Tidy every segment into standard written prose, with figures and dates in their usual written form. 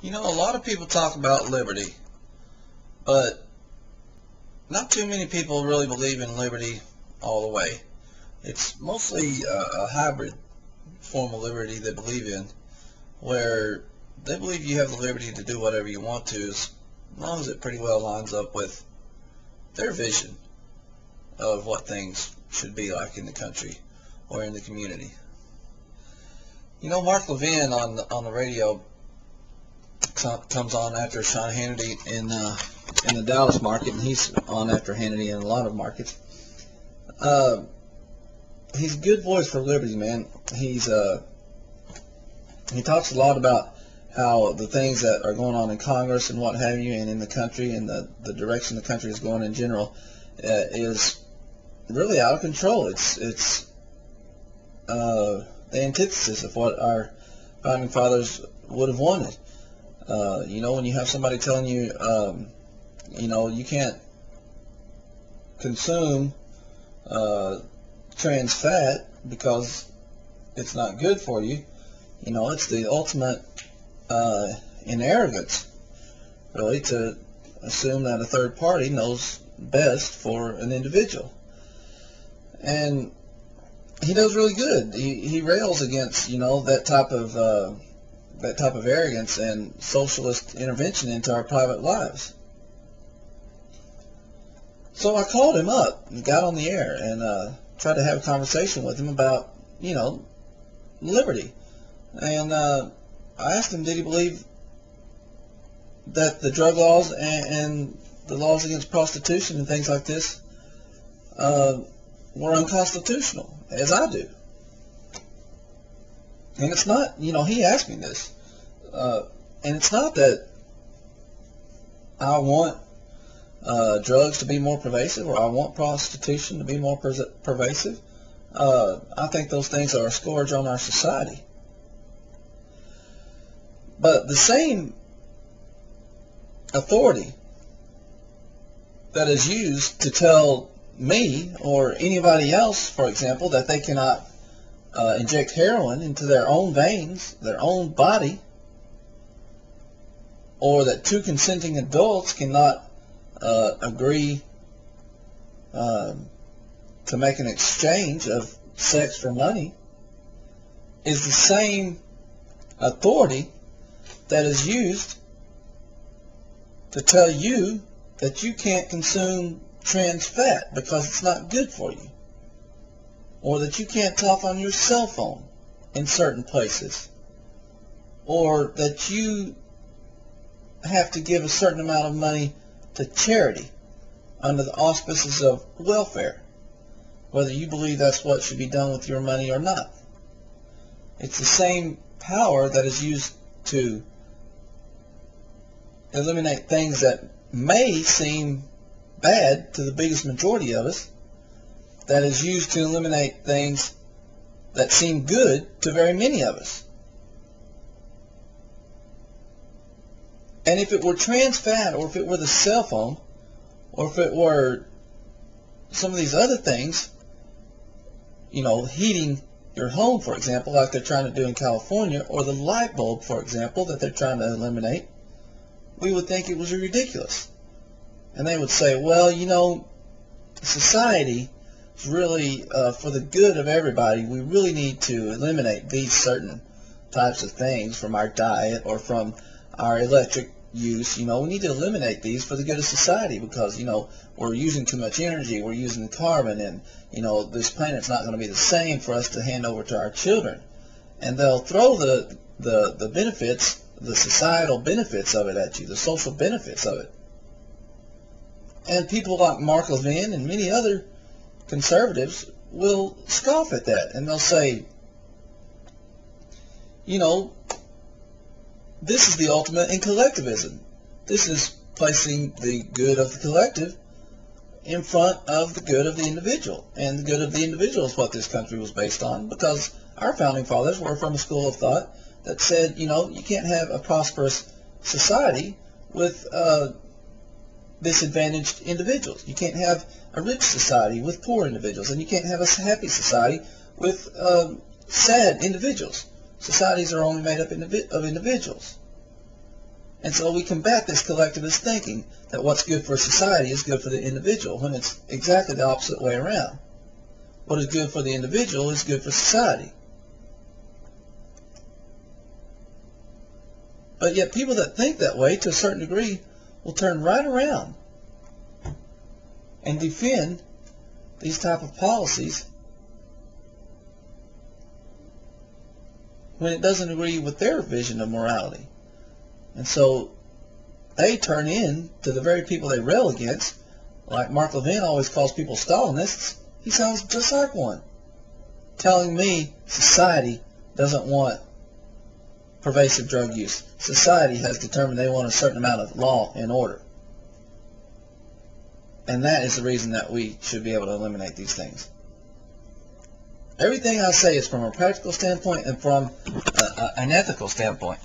You know, a lot of people talk about liberty, but not too many people really believe in liberty all the way. It's mostly a hybrid form of liberty they believe in, where they believe you have the liberty to do whatever you want to as long as it pretty well lines up with their vision of what things should be like in the country or in the community. You know, Mark Levin on the radio comes on after Sean Hannity in the Dallas market, and he's on after Hannity in a lot of markets. He's a good voice for liberty, man. He talks a lot about how the things that are going on in Congress and what have you, and in the country, and the direction the country is going in general, is really out of control. It's the antithesis of what our founding fathers would have wanted. You know, when you have somebody telling you, you know, you can't consume trans fat because it's not good for you, you know, it's the ultimate in arrogance, really, to assume that a third party knows best for an individual. And he does really good. He rails against, you know, that type of arrogance and socialist intervention into our private lives. So I called him up and got on the air and tried to have a conversation with him about, you know, liberty. And I asked him, did he believe that the drug laws and the laws against prostitution and things like this were unconstitutional, as I do. And it's not, you know, he asked me this, and it's not that I want drugs to be more pervasive, or I want prostitution to be more pervasive. I think those things are a scourge on our society. But the same authority that is used to tell me or anybody else, for example, that they cannot inject heroin into their own veins, their own body, or that two consenting adults cannot agree to make an exchange of sex for money, is the same authority that is used to tell you that you can't consume trans fat because it's not good for you, or that you can't talk on your cell phone in certain places, or that you have to give a certain amount of money to charity under the auspices of welfare, whether you believe that's what should be done with your money or not. It's the same power that is used to eliminate things that may seem bad to the biggest majority of us, that is used to eliminate things that seem good to very many of us. And if it were trans fat, or if it were the cell phone, or if it were some of these other things, you know, heating your home, for example, like they're trying to do in California, or the light bulb, for example, that they're trying to eliminate, we would think it was ridiculous. And they would say, well, you know, society is really for the good of everybody. We really need to eliminate these certain types of things from our diet or from our electric use. You know, we need to eliminate these for the good of society because, you know, we're using too much energy, we're using carbon, and, you know, this planet's not going to be the same for us to hand over to our children. And they'll throw the benefits, the societal benefits of it at you, the social benefits of it. And people like Mark Levin and many other conservatives will scoff at that, and they'll say, you know, this is the ultimate in collectivism. This is placing the good of the collective in front of the good of the individual. And the good of the individual is what this country was based on, because our founding fathers were from a school of thought that said, you know, you can't have a prosperous society with disadvantaged individuals. You can't have a rich society with poor individuals, and you can't have a happy society with sad individuals. Societies are only made up of individuals. And so we combat this collectivist thinking that what's good for society is good for the individual, when it's exactly the opposite way around. What is good for the individual is good for society. But yet people that think that way, to a certain degree, will turn right around and defend these type of policies when it doesn't agree with their vision of morality. And so they turn in to the very people they rail against. Like Mark Levin always calls people Stalinists. He sounds just like one, telling me society doesn't want pervasive drug use. Society has determined they want a certain amount of law and order. And that is the reason that we should be able to eliminate these things. Everything I say is from a practical standpoint and from an ethical standpoint.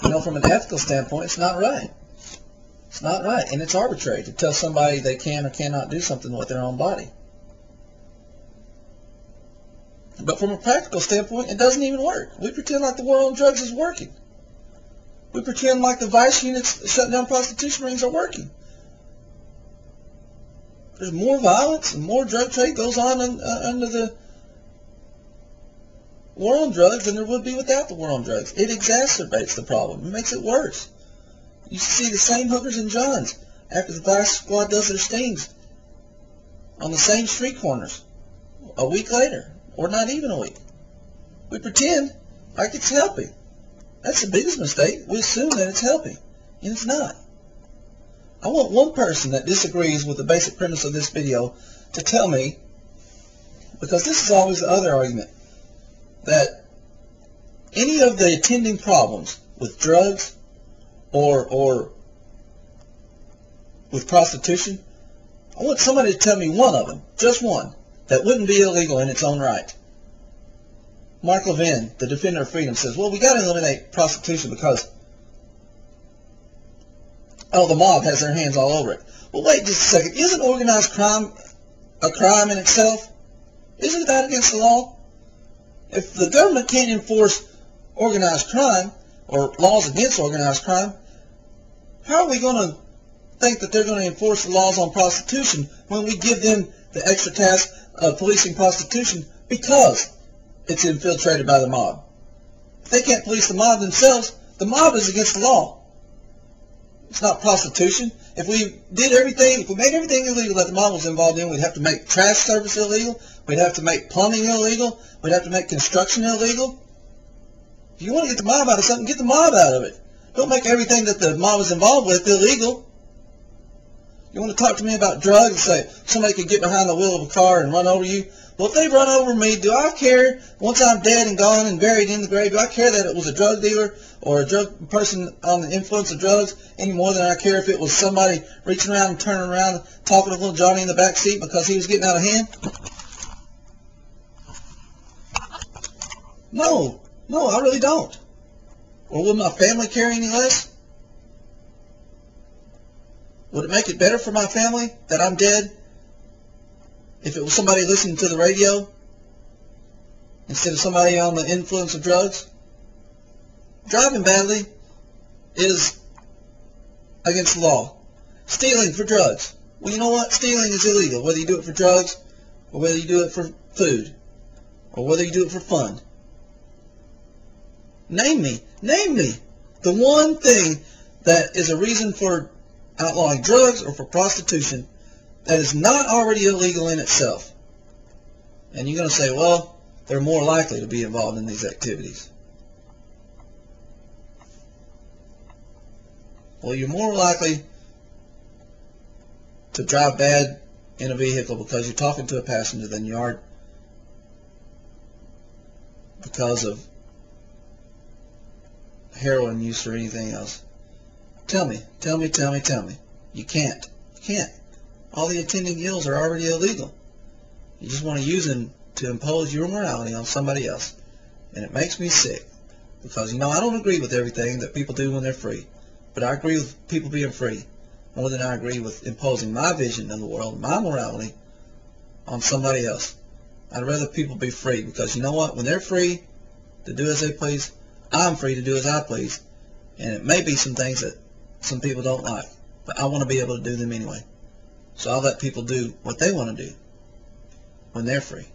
You know, from an ethical standpoint, it's not right. It's not right, and it's arbitrary to tell somebody they can or cannot do something with their own body. But from a practical standpoint, it doesn't even work. We pretend like the war on drugs is working. We pretend like the vice units shutting down prostitution rings are working. There's more violence and more drug trade goes on under the war on drugs than there would be without the war on drugs. It exacerbates the problem. It makes it worse. You see the same hookers and johns after the vice squad does their stings on the same street corners a week later, or not even a week. We pretend like it's helping. That's the biggest mistake. We assume that it's helping, and it's not. I want one person that disagrees with the basic premise of this video to tell me, because this is always the other argument, that any of the attending problems with drugs or with prostitution, I want somebody to tell me one of them, just one, that wouldn't be illegal in its own right. Mark Levin, the defender of freedom, says, well, we got to eliminate prostitution because, oh, the mob has their hands all over it. Well, wait just a second. Isn't organized crime a crime in itself? Isn't that against the law? If the government can't enforce organized crime or laws against organized crime, how are we going to think that they're going to enforce the laws on prostitution when we give them the extra task of policing prostitution because it's infiltrated by the mob? If they can't police the mob themselves, the mob is against the law. It's not prostitution. If we did everything, if we made everything illegal that the mob was involved in, we'd have to make trash service illegal. We'd have to make plumbing illegal. We'd have to make construction illegal. If you want to get the mob out of something, get the mob out of it. Don't make everything that the mob is involved with illegal. You want to talk to me about drugs and say somebody could get behind the wheel of a car and run over you? Well, if they run over me, do I care, once I'm dead and gone and buried in the grave, do I care that it was a drug dealer or a drug person on the influence of drugs any more than I care if it was somebody reaching around and turning around talking to little Johnny in the back seat because he was getting out of hand? No, I really don't. Or would my family care any less? Would it make it better for my family that I'm dead if it was somebody listening to the radio instead of somebody on the influence of drugs? Driving badly is against the law. Stealing for drugs. Well, you know what? Stealing is illegal, whether you do it for drugs or whether you do it for food or whether you do it for fun. Name me the one thing that is a reason for outlawing drugs or for prostitution that is not already illegal in itself. And you're going to say, well, they're more likely to be involved in these activities. Well, you're more likely to drive bad in a vehicle because you're talking to a passenger than you are because of heroin use or anything else. Tell me. You can't. All the attending ills are already illegal. You just want to use them to impose your morality on somebody else. And it makes me sick. Because, you know, I don't agree with everything that people do when they're free. But I agree with people being free more than I agree with imposing my vision of the world, my morality, on somebody else. I'd rather people be free. Because, you know what? When they're free to do as they please, I'm free to do as I please. And it may be some things that some people don't like, but I want to be able to do them anyway. So I'll let people do what they want to do when they're free.